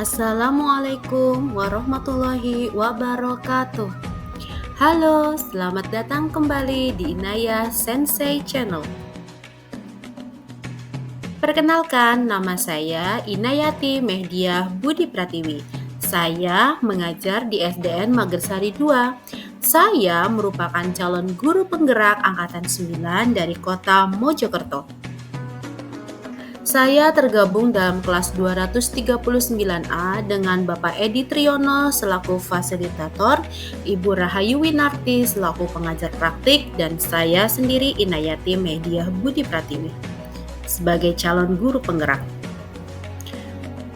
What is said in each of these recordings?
Assalamualaikum warahmatullahi wabarakatuh. Halo, selamat datang kembali di Inaya Sensei Channel. Perkenalkan, nama saya Inayati Mehdiah Budi Pratiwi. Saya mengajar di SDN Magersari 2. Saya merupakan calon guru penggerak angkatan 9 dari kota Mojokerto. Saya tergabung dalam kelas 239A dengan Bapak Edi Triyono selaku fasilitator, Ibu Rahayu Winarti selaku pengajar praktik, dan saya sendiri Inayati Mehdiah Budi Pratiwi sebagai calon guru penggerak.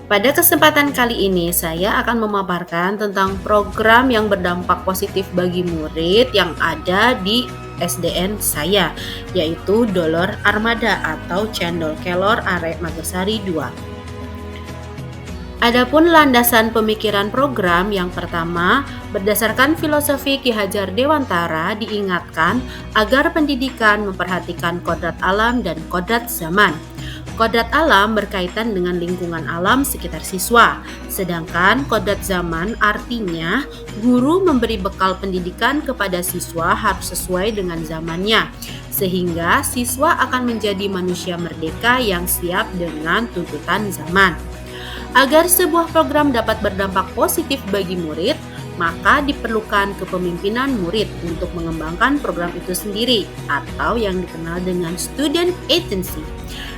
Pada kesempatan kali ini saya akan memaparkan tentang program yang berdampak positif bagi murid yang ada di SDN saya, yaitu Dolor Armada atau Cendol Kelor Arek Magersari 2. Adapun landasan pemikiran program yang pertama, berdasarkan filosofi Ki Hajar Dewantara diingatkan agar pendidikan memperhatikan kodrat alam dan kodrat zaman. Kodrat alam berkaitan dengan lingkungan alam sekitar siswa, sedangkan kodrat zaman artinya guru memberi bekal pendidikan kepada siswa harus sesuai dengan zamannya, sehingga siswa akan menjadi manusia merdeka yang siap dengan tuntutan zaman. Agar sebuah program dapat berdampak positif bagi murid, maka diperlukan kepemimpinan murid untuk mengembangkan program itu sendiri atau yang dikenal dengan student agency.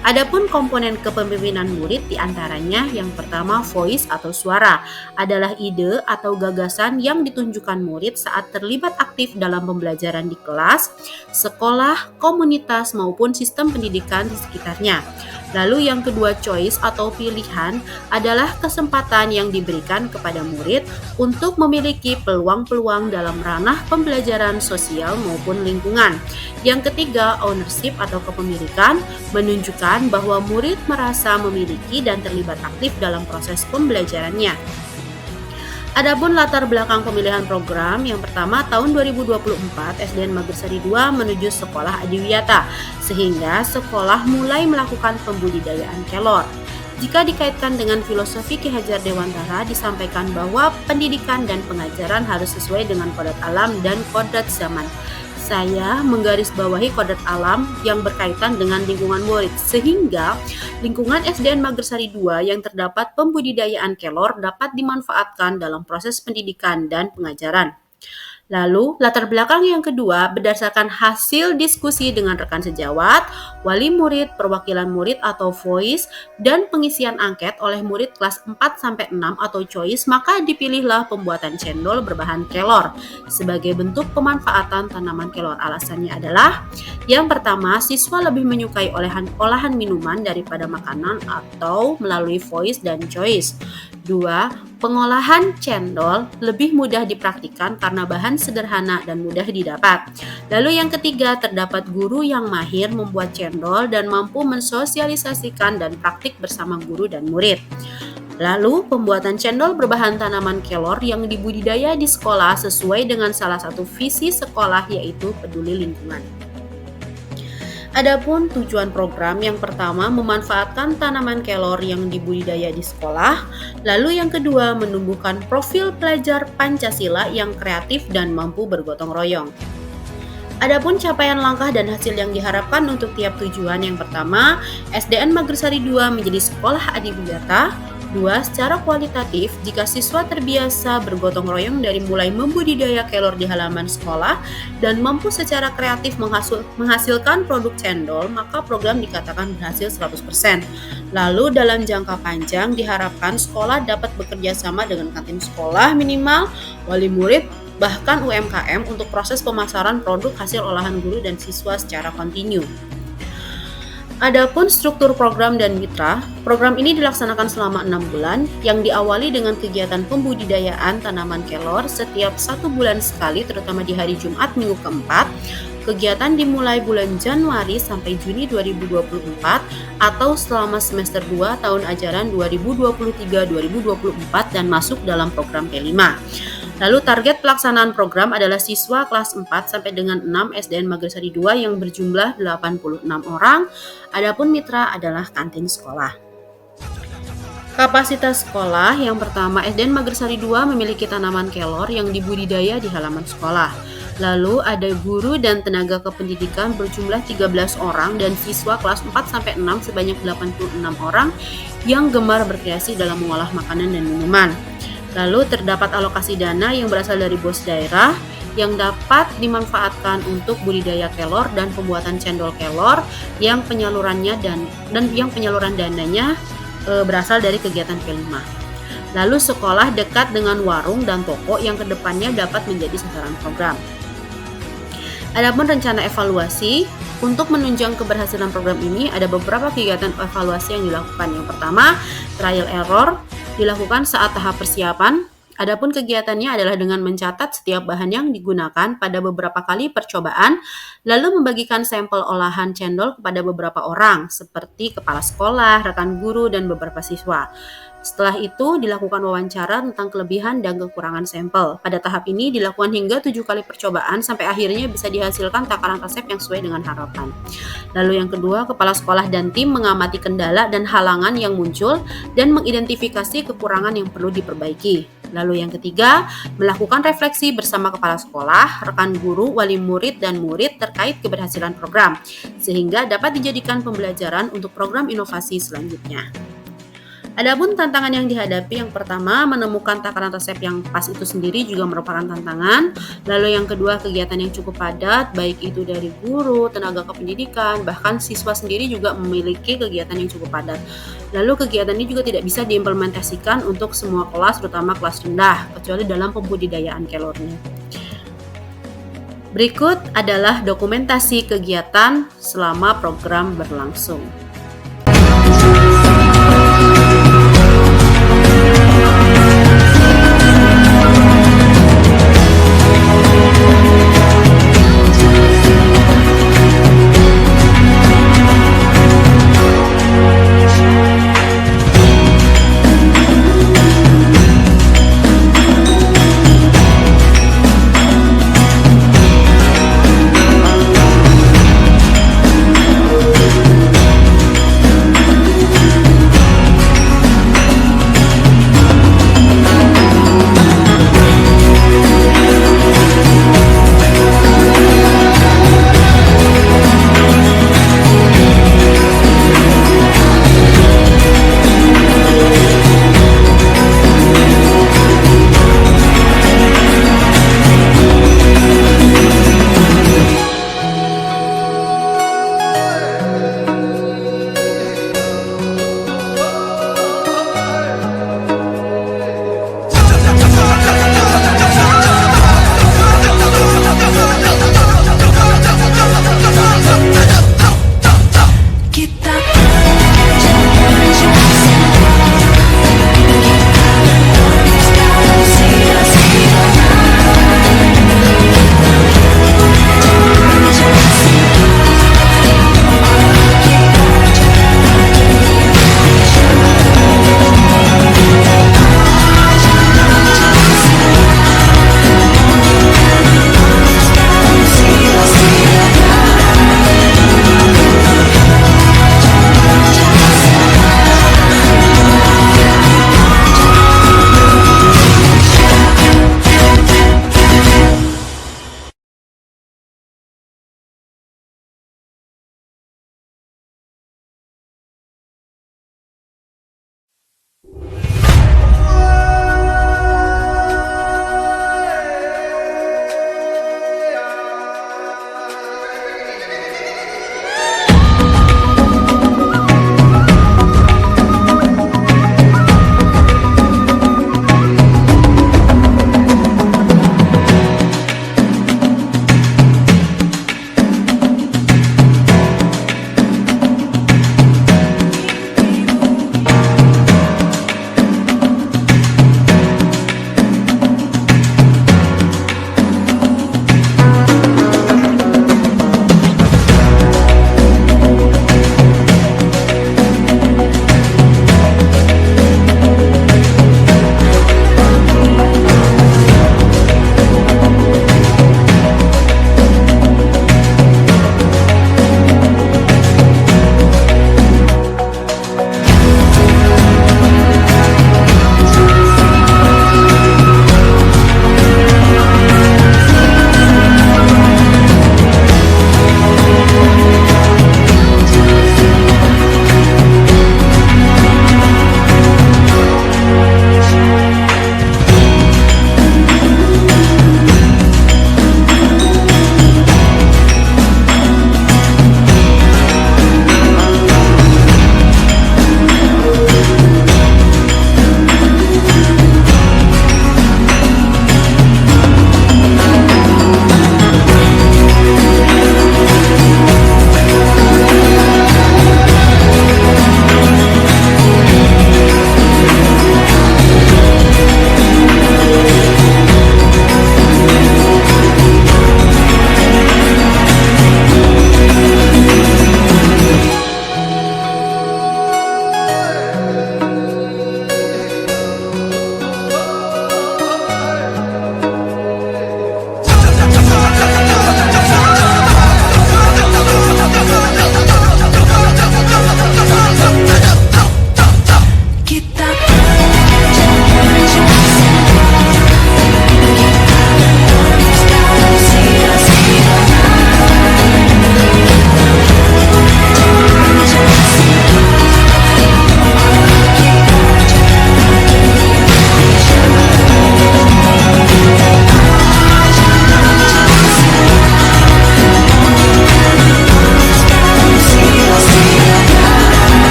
Adapun komponen kepemimpinan murid diantaranya yang pertama voice atau suara adalah ide atau gagasan yang ditunjukkan murid saat terlibat aktif dalam pembelajaran di kelas, sekolah, komunitas maupun sistem pendidikan di sekitarnya. Lalu yang kedua choice atau pilihan adalah kesempatan yang diberikan kepada murid untuk memiliki peluang-peluang dalam ranah pembelajaran sosial maupun lingkungan. Yang ketiga ownership atau kepemilikan menunjukkan bahwa murid merasa memiliki dan terlibat aktif dalam proses pembelajarannya. Adapun latar belakang pemilihan program, yang pertama tahun 2024 SDN Magersari 2 menuju sekolah adiwiyata, sehingga sekolah mulai melakukan pembudidayaan kelor. Jika dikaitkan dengan filosofi Ki Hajar Dewantara disampaikan bahwa pendidikan dan pengajaran harus sesuai dengan kodrat alam dan kodrat zaman. Saya menggarisbawahi kodrat alam yang berkaitan dengan lingkungan murid, sehingga lingkungan SDN Magersari 2 yang terdapat pembudidayaan kelor dapat dimanfaatkan dalam proses pendidikan dan pengajaran. Lalu, latar belakang yang kedua berdasarkan hasil diskusi dengan rekan sejawat, wali murid, perwakilan murid atau voice, dan pengisian angket oleh murid kelas 4-6 atau choice, maka dipilihlah pembuatan cendol berbahan kelor sebagai bentuk pemanfaatan tanaman kelor. Alasannya adalah, yang pertama, siswa lebih menyukai olahan minuman daripada makanan atau melalui voice dan choice. 2. Pengolahan cendol lebih mudah dipraktikkan karena bahan sederhana dan mudah didapat. Lalu yang ketiga, terdapat guru yang mahir membuat cendol dan mampu mensosialisasikan dan praktik bersama guru dan murid. Lalu, pembuatan cendol berbahan tanaman kelor yang dibudidaya di sekolah sesuai dengan salah satu visi sekolah, yaitu peduli lingkungan. Adapun tujuan program, yang pertama memanfaatkan tanaman kelor yang dibudidaya di sekolah, lalu yang kedua menumbuhkan profil pelajar Pancasila yang kreatif dan mampu bergotong royong. Adapun capaian langkah dan hasil yang diharapkan untuk tiap tujuan, yang pertama SDN Magersari 2 menjadi sekolah adiwiyata. 2. Secara kualitatif, jika siswa terbiasa bergotong royong dari mulai membudidaya kelor di halaman sekolah dan mampu secara kreatif menghasilkan produk cendol, maka program dikatakan berhasil 100%. Lalu dalam jangka panjang diharapkan sekolah dapat bekerja sama dengan kantin sekolah minimal, wali murid, bahkan UMKM untuk proses pemasaran produk hasil olahan guru dan siswa secara kontinu. Adapun struktur program dan mitra, program ini dilaksanakan selama 6 bulan yang diawali dengan kegiatan pembudidayaan tanaman kelor setiap 1 bulan sekali, terutama di hari Jumat minggu keempat. Kegiatan dimulai bulan Januari sampai Juni 2024 atau selama semester 2 tahun ajaran 2023-2024 dan masuk dalam program P5. Lalu target pelaksanaan program adalah siswa kelas 4 sampai dengan 6 SDN Magersari 2 yang berjumlah 86 orang. Adapun mitra adalah kantin sekolah. Kapasitas sekolah yang pertama, SDN Magersari 2 memiliki tanaman kelor yang dibudidaya di halaman sekolah. Lalu ada guru dan tenaga kependidikan berjumlah 13 orang dan siswa kelas 4 sampai 6 sebanyak 86 orang yang gemar berkreasi dalam mengolah makanan dan minuman. Lalu terdapat alokasi dana yang berasal dari BOS daerah yang dapat dimanfaatkan untuk budidaya kelor dan pembuatan cendol kelor yang penyalurannya dan yang penyaluran dananya berasal dari kegiatan P5. Lalu sekolah dekat dengan warung dan toko yang kedepannya dapat menjadi sasaran program. Adapun rencana evaluasi, untuk menunjang keberhasilan program ini ada beberapa kegiatan evaluasi yang dilakukan. Yang pertama, trial error dilakukan saat tahap persiapan. Adapun kegiatannya adalah dengan mencatat setiap bahan yang digunakan pada beberapa kali percobaan, lalu membagikan sampel olahan cendol kepada beberapa orang, seperti kepala sekolah, rekan guru, dan beberapa siswa. Setelah itu dilakukan wawancara tentang kelebihan dan kekurangan sampel. Pada tahap ini dilakukan hingga 7 kali percobaan sampai akhirnya bisa dihasilkan takaran resep yang sesuai dengan harapan. Lalu yang kedua, kepala sekolah dan tim mengamati kendala dan halangan yang muncul dan mengidentifikasi kekurangan yang perlu diperbaiki. Lalu yang ketiga, melakukan refleksi bersama kepala sekolah, rekan guru, wali murid, dan murid terkait keberhasilan program, sehingga dapat dijadikan pembelajaran untuk program inovasi selanjutnya. Adapun tantangan yang dihadapi, yang pertama menemukan takaran resep yang pas itu sendiri juga merupakan tantangan. Lalu yang kedua, kegiatan yang cukup padat, baik itu dari guru, tenaga kependidikan, bahkan siswa sendiri juga memiliki kegiatan yang cukup padat. Lalu kegiatan ini juga tidak bisa diimplementasikan untuk semua kelas, terutama kelas rendah, kecuali dalam pembudidayaan kelornya. Berikut adalah dokumentasi kegiatan selama program berlangsung.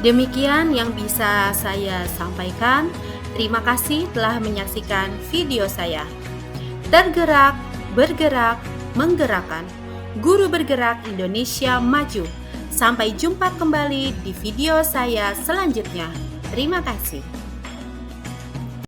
Demikian yang bisa saya sampaikan. Terima kasih telah menyaksikan video saya. Tergerak, bergerak, menggerakkan. Guru Bergerak Indonesia Maju. Sampai jumpa kembali di video saya selanjutnya. Terima kasih.